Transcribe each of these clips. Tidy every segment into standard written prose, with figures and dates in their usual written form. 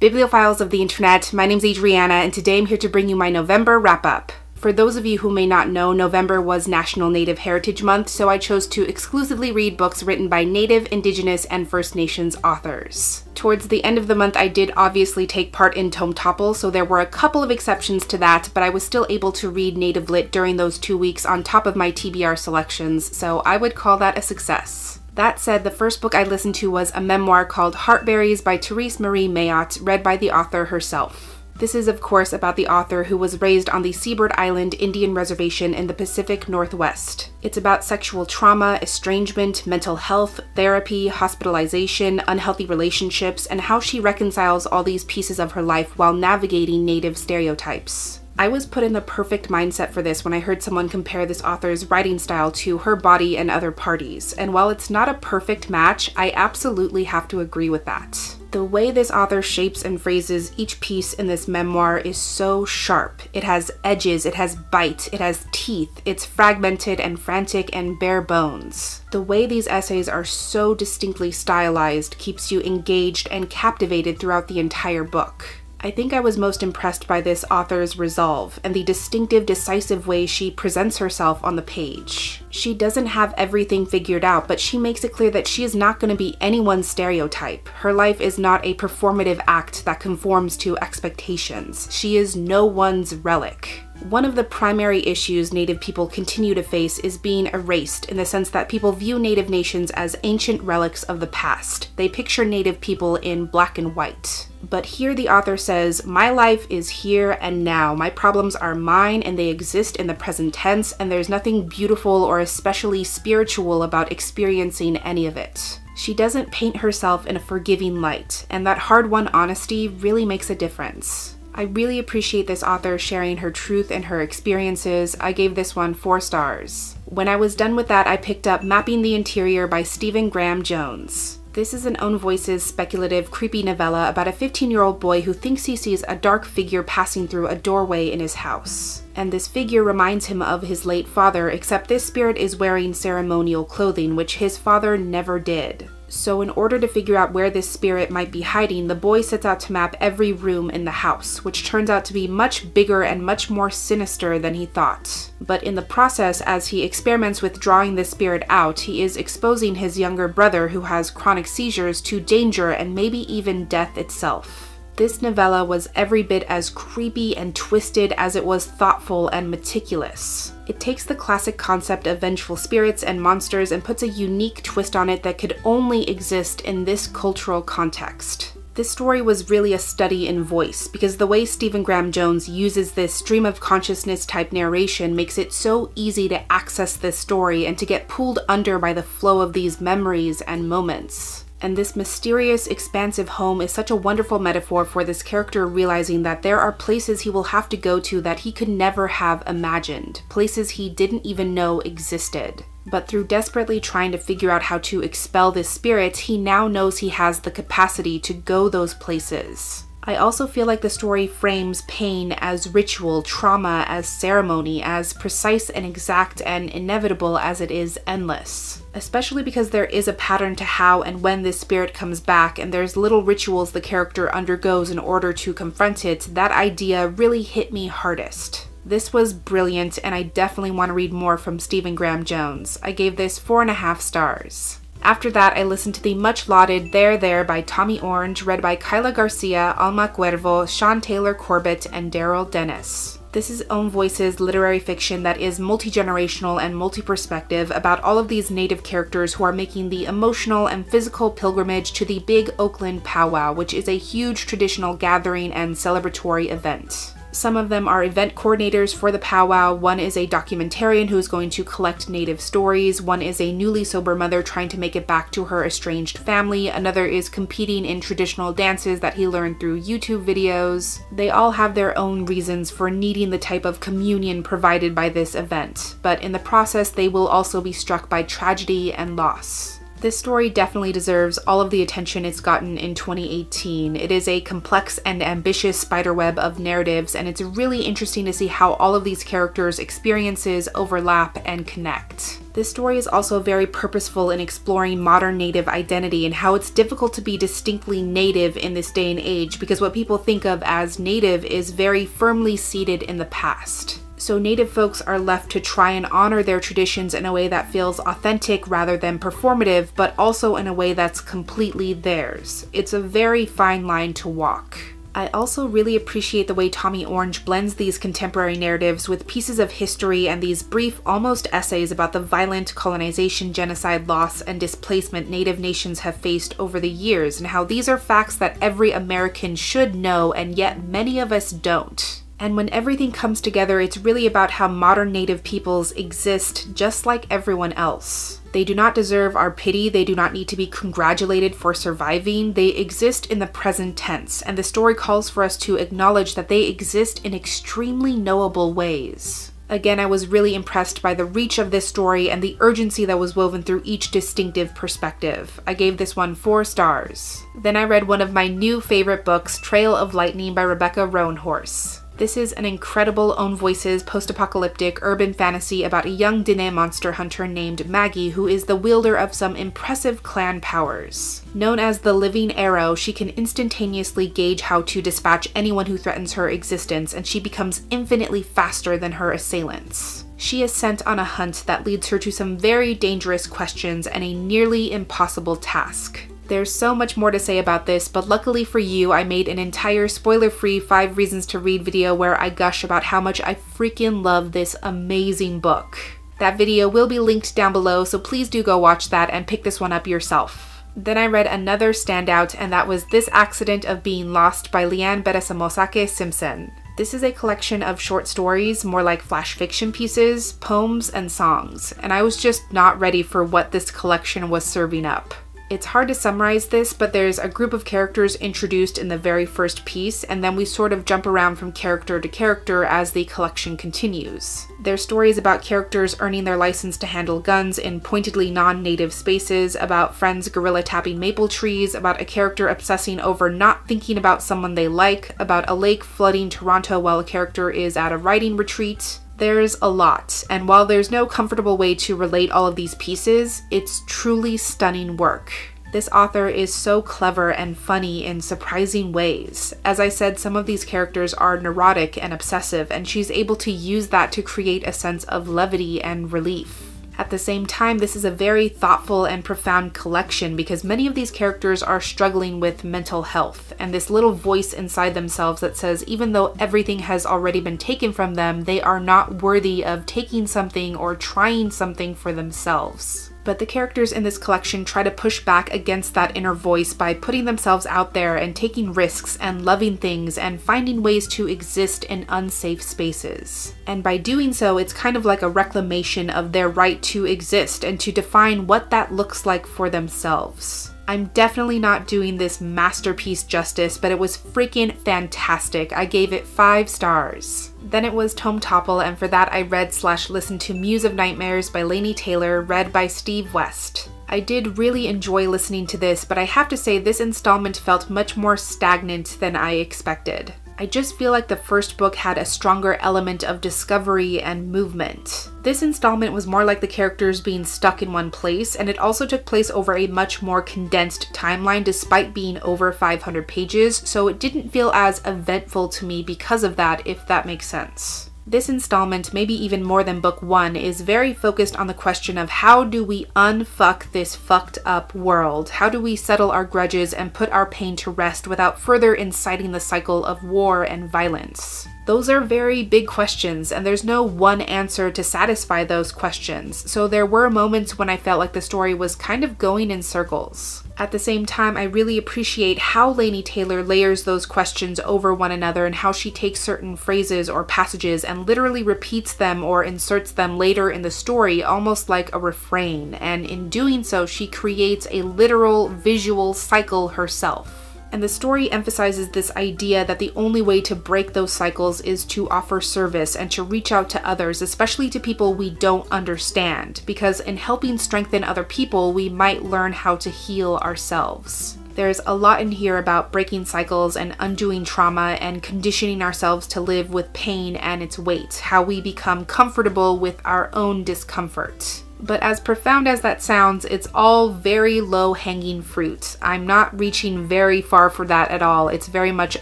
Bibliophiles of the internet, my name's Adriana, and today I'm here to bring you my November wrap-up. For those of you who may not know, November was National Native Heritage Month, so I chose to exclusively read books written by Native, Indigenous, and First Nations authors. Towards the end of the month, I did obviously take part in Tome Topple, so there were a couple of exceptions to that, but I was still able to read Native Lit during those 2 weeks on top of my TBR selections, so I would call that a success. That said, the first book I listened to was a memoir called Heartberries by Therese Marie Mayotte, read by the author herself. This is, of course, about the author who was raised on the Seabird Island Indian Reservation in the Pacific Northwest. It's about sexual trauma, estrangement, mental health, therapy, hospitalization, unhealthy relationships, and how she reconciles all these pieces of her life while navigating Native stereotypes. I was put in the perfect mindset for this when I heard someone compare this author's writing style to Her Body and Other Parties, and while it's not a perfect match, I absolutely have to agree with that. The way this author shapes and phrases each piece in this memoir is so sharp. It has edges, it has bite, it has teeth, it's fragmented and frantic and bare bones. The way these essays are so distinctly stylized keeps you engaged and captivated throughout the entire book. I think I was most impressed by this author's resolve and the distinctive, decisive way she presents herself on the page. She doesn't have everything figured out, but she makes it clear that she is not going to be anyone's stereotype. Her life is not a performative act that conforms to expectations. She is no one's relic. One of the primary issues Native people continue to face is being erased, in the sense that people view Native nations as ancient relics of the past. They picture Native people in black and white. But here the author says, my life is here and now. My problems are mine and they exist in the present tense, and there's nothing beautiful or especially spiritual about experiencing any of it. She doesn't paint herself in a forgiving light, and that hard-won honesty really makes a difference. I really appreciate this author sharing her truth and her experiences. I gave this one 4 stars. When I was done with that, I picked up Mapping the Interior by Stephen Graham Jones. This is an Own Voices speculative, creepy novella about a 15-year-old boy who thinks he sees a dark figure passing through a doorway in his house. And this figure reminds him of his late father, except this spirit is wearing ceremonial clothing, which his father never did. So in order to figure out where this spirit might be hiding, the boy sets out to map every room in the house, which turns out to be much bigger and much more sinister than he thought. But in the process, as he experiments with drawing this spirit out, he is exposing his younger brother, who has chronic seizures, to danger and maybe even death itself. This novella was every bit as creepy and twisted as it was thoughtful and meticulous. It takes the classic concept of vengeful spirits and monsters and puts a unique twist on it that could only exist in this cultural context. This story was really a study in voice, because the way Stephen Graham Jones uses this stream of consciousness type narration makes it so easy to access this story and to get pulled under by the flow of these memories and moments. And this mysterious, expansive home is such a wonderful metaphor for this character realizing that there are places he will have to go to that he could never have imagined, places he didn't even know existed. But through desperately trying to figure out how to expel this spirit, he now knows he has the capacity to go those places. I also feel like the story frames pain as ritual, trauma as ceremony, as precise and exact and inevitable as it is endless. Especially because there is a pattern to how and when this spirit comes back, and there's little rituals the character undergoes in order to confront it, that idea really hit me hardest. This was brilliant, and I definitely want to read more from Stephen Graham Jones. I gave this 4.5 stars. After that, I listened to the much-lauded There There by Tommy Orange, read by Kyla Garcia, Alma Cuervo, Sean Taylor Corbett, and Daryl Dennis. This is Own Voices literary fiction that is multi-generational and multi-perspective about all of these Native characters who are making the emotional and physical pilgrimage to the Big Oakland Powwow, which is a huge traditional gathering and celebratory event. Some of them are event coordinators for the powwow. One is a documentarian who is going to collect Native stories. One is a newly sober mother trying to make it back to her estranged family. Another is competing in traditional dances that he learned through YouTube videos. They all have their own reasons for needing the type of communion provided by this event, but in the process they will also be struck by tragedy and loss. This story definitely deserves all of the attention it's gotten in 2018. It is a complex and ambitious spiderweb of narratives, and it's really interesting to see how all of these characters' experiences overlap and connect. This story is also very purposeful in exploring modern Native identity and how it's difficult to be distinctly Native in this day and age because what people think of as Native is very firmly seated in the past. So Native folks are left to try and honor their traditions in a way that feels authentic rather than performative, but also in a way that's completely theirs. It's a very fine line to walk. I also really appreciate the way Tommy Orange blends these contemporary narratives with pieces of history and these brief, almost essays about the violent colonization, genocide, loss, and displacement Native nations have faced over the years, and how these are facts that every American should know, and yet many of us don't. And when everything comes together, it's really about how modern Native peoples exist just like everyone else. They do not deserve our pity, they do not need to be congratulated for surviving, they exist in the present tense, and the story calls for us to acknowledge that they exist in extremely knowable ways. Again, I was really impressed by the reach of this story and the urgency that was woven through each distinctive perspective. I gave this one 4 stars. Then I read one of my new favorite books, Trail of Lightning by Rebecca Roanhorse. This is an incredible own voices post-apocalyptic urban fantasy about a young Dene monster hunter named Maggie who is the wielder of some impressive clan powers. Known as the Living Arrow, she can instantaneously gauge how to dispatch anyone who threatens her existence, and she becomes infinitely faster than her assailants. She is sent on a hunt that leads her to some very dangerous questions and a nearly impossible task. There's so much more to say about this, but luckily for you, I made an entire spoiler-free 5 reasons to read video where I gush about how much I freaking love this amazing book. That video will be linked down below, so please do go watch that and pick this one up yourself. Then I read another standout, and that was This Accident of Being Lost by Leanne Beresamosake Simpson. This is a collection of short stories, more like flash fiction pieces, poems, and songs, and I was just not ready for what this collection was serving up. It's hard to summarize this, but there's a group of characters introduced in the very first piece, and then we sort of jump around from character to character as the collection continues. There's stories about characters earning their license to handle guns in pointedly non-native spaces, about friends gorilla tapping maple trees, about a character obsessing over not thinking about someone they like, about a lake flooding Toronto while a character is at a writing retreat. There's a lot, and while there's no comfortable way to relate all of these pieces, it's truly stunning work. This author is so clever and funny in surprising ways. As I said, some of these characters are neurotic and obsessive, and she's able to use that to create a sense of levity and relief. At the same time, this is a very thoughtful and profound collection because many of these characters are struggling with mental health, and this little voice inside themselves that says even though everything has already been taken from them, they are not worthy of taking something or trying something for themselves. But the characters in this collection try to push back against that inner voice by putting themselves out there and taking risks and loving things and finding ways to exist in unsafe spaces. And by doing so, it's kind of like a reclamation of their right to exist and to define what that looks like for themselves. I'm definitely not doing this masterpiece justice, but it was freaking fantastic. I gave it 5 stars. Then it was Tome Topple, and for that I read/listened to Muse of Nightmares by Laini Taylor, read by Steve West. I did really enjoy listening to this, but I have to say this installment felt much more stagnant than I expected. I just feel like the first book had a stronger element of discovery and movement. This installment was more like the characters being stuck in one place, and it also took place over a much more condensed timeline despite being over 500 pages, so it didn't feel as eventful to me because of that, if that makes sense. This installment, maybe even more than book 1, is very focused on the question of how do we unfuck this fucked up world? How do we settle our grudges and put our pain to rest without further inciting the cycle of war and violence? Those are very big questions, and there's no one answer to satisfy those questions, so there were moments when I felt like the story was kind of going in circles. At the same time, I really appreciate how Laini Taylor layers those questions over one another and how she takes certain phrases or passages and literally repeats them or inserts them later in the story almost like a refrain, and in doing so she creates a literal visual cycle herself. And the story emphasizes this idea that the only way to break those cycles is to offer service and to reach out to others, especially to people we don't understand, because in helping strengthen other people, we might learn how to heal ourselves. There's a lot in here about breaking cycles and undoing trauma and conditioning ourselves to live with pain and its weight, how we become comfortable with our own discomfort. But as profound as that sounds, it's all very low-hanging fruit. I'm not reaching very far for that at all. It's very much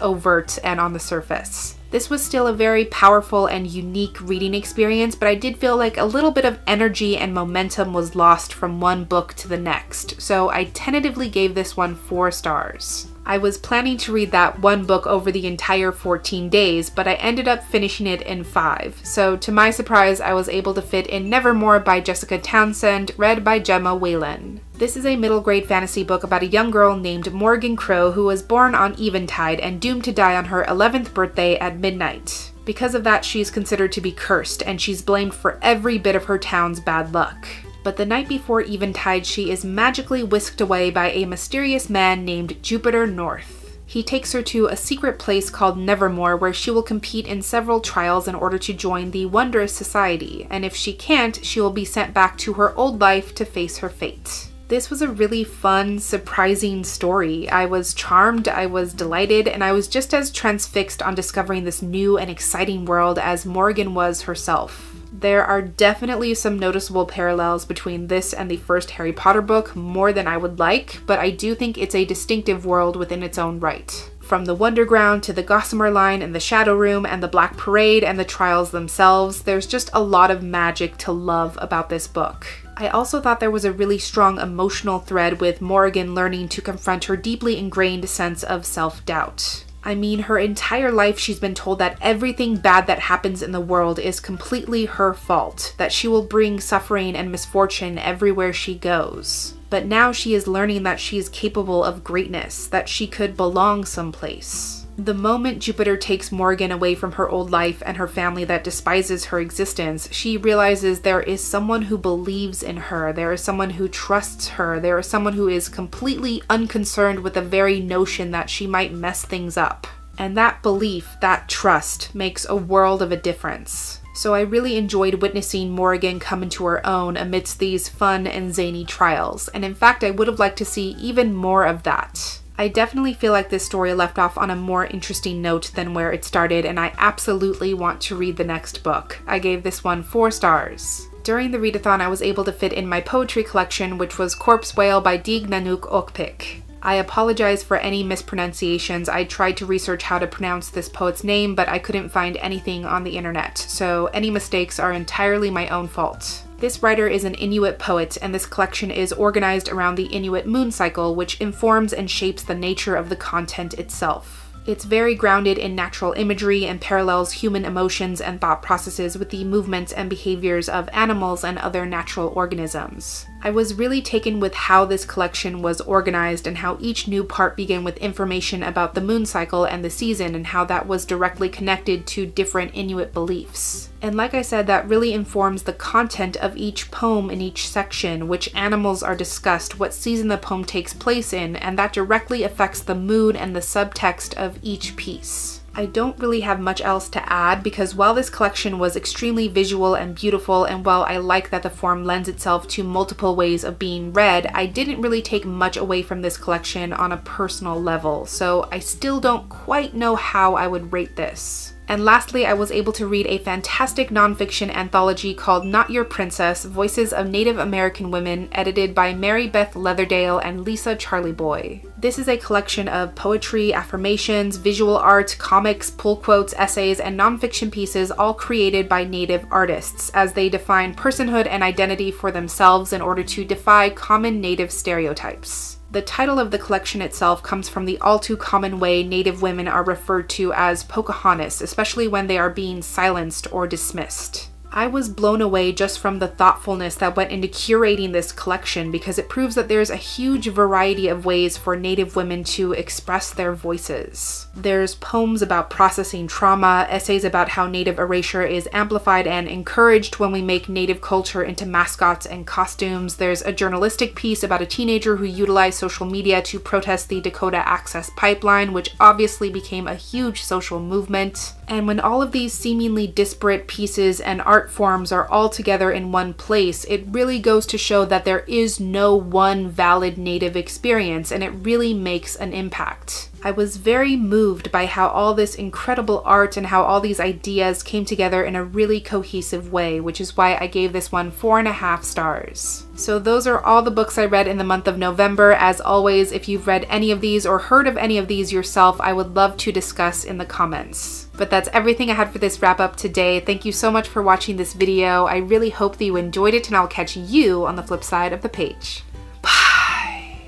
overt and on the surface. This was still a very powerful and unique reading experience, but I did feel like a little bit of energy and momentum was lost from one book to the next, so I tentatively gave this one 4 stars. I was planning to read that one book over the entire 14 days, but I ended up finishing it in 5. So to my surprise, I was able to fit in Nevermore by Jessica Townsend, read by Gemma Whalen. This is a middle grade fantasy book about a young girl named Morgan Crow who was born on Eventide and doomed to die on her 11th birthday at midnight. Because of that, she's considered to be cursed, and she's blamed for every bit of her town's bad luck. But the night before Eventide, she is magically whisked away by a mysterious man named Jupiter North. He takes her to a secret place called Nevermore, where she will compete in several trials in order to join the Wondrous Society, and if she can't, she will be sent back to her old life to face her fate. This was a really fun, surprising story. I was charmed, I was delighted, and I was just as transfixed on discovering this new and exciting world as Morgan was herself. There are definitely some noticeable parallels between this and the first Harry Potter book, more than I would like, but I do think it's a distinctive world within its own right. From the Wonderground to the Gossamer Line and the Shadow Room and the Black Parade and the trials themselves, there's just a lot of magic to love about this book. I also thought there was a really strong emotional thread with Morgan learning to confront her deeply ingrained sense of self-doubt. I mean, her entire life she's been told that everything bad that happens in the world is completely her fault, that she will bring suffering and misfortune everywhere she goes. But now she is learning that she is capable of greatness, that she could belong someplace. The moment Jupiter takes Morgan away from her old life and her family that despises her existence, she realizes there is someone who believes in her, there is someone who trusts her, there is someone who is completely unconcerned with the very notion that she might mess things up. And that belief, that trust, makes a world of a difference. So I really enjoyed witnessing Morgan come into her own amidst these fun and zany trials, and in fact I would have liked to see even more of that. I definitely feel like this story left off on a more interesting note than where it started, and I absolutely want to read the next book. I gave this one 4 stars. During the readathon, I was able to fit in my poetry collection, which was Corpse Whale by Dig Nanook Okpik. I apologize for any mispronunciations. I tried to research how to pronounce this poet's name, but I couldn't find anything on the internet, so any mistakes are entirely my own fault. This writer is an Inuit poet, and this collection is organized around the Inuit moon cycle, which informs and shapes the nature of the content itself. It's very grounded in natural imagery and parallels human emotions and thought processes with the movements and behaviors of animals and other natural organisms. I was really taken with how this collection was organized and how each new part began with information about the moon cycle and the season and how that was directly connected to different Inuit beliefs. And like I said, that really informs the content of each poem in each section, which animals are discussed, what season the poem takes place in, and that directly affects the mood and the subtext of each piece. I don't really have much else to add because while this collection was extremely visual and beautiful, and while I like that the form lends itself to multiple ways of being read, I didn't really take much away from this collection on a personal level, so I still don't quite know how I would rate this. And lastly, I was able to read a fantastic nonfiction anthology called Not Your Princess, Voices of Native American Women, edited by Mary Beth Leatherdale and Lisa Charlieboy. This is a collection of poetry, affirmations, visual art, comics, pull quotes, essays, and nonfiction pieces all created by Native artists as they define personhood and identity for themselves in order to defy common Native stereotypes. The title of the collection itself comes from the all too common way Native women are referred to as Pocahontas, especially when they are being silenced or dismissed. I was blown away just from the thoughtfulness that went into curating this collection, because it proves that there's a huge variety of ways for Native women to express their voices. There's poems about processing trauma, essays about how Native erasure is amplified and encouraged when we make Native culture into mascots and costumes. There's a journalistic piece about a teenager who utilized social media to protest the Dakota Access Pipeline, which obviously became a huge social movement. And when all of these seemingly disparate pieces and art forms are all together in one place, it really goes to show that there is no one valid Native experience, and it really makes an impact. I was very moved by how all this incredible art and how all these ideas came together in a really cohesive way, which is why I gave this one 4.5 stars. So those are all the books I read in the month of November. As always, if you've read any of these or heard of any of these yourself, I would love to discuss in the comments. But that's everything I had for this wrap up today. Thank you so much for watching this video. I really hope that you enjoyed it, and I'll catch you on the flip side of the page. Bye!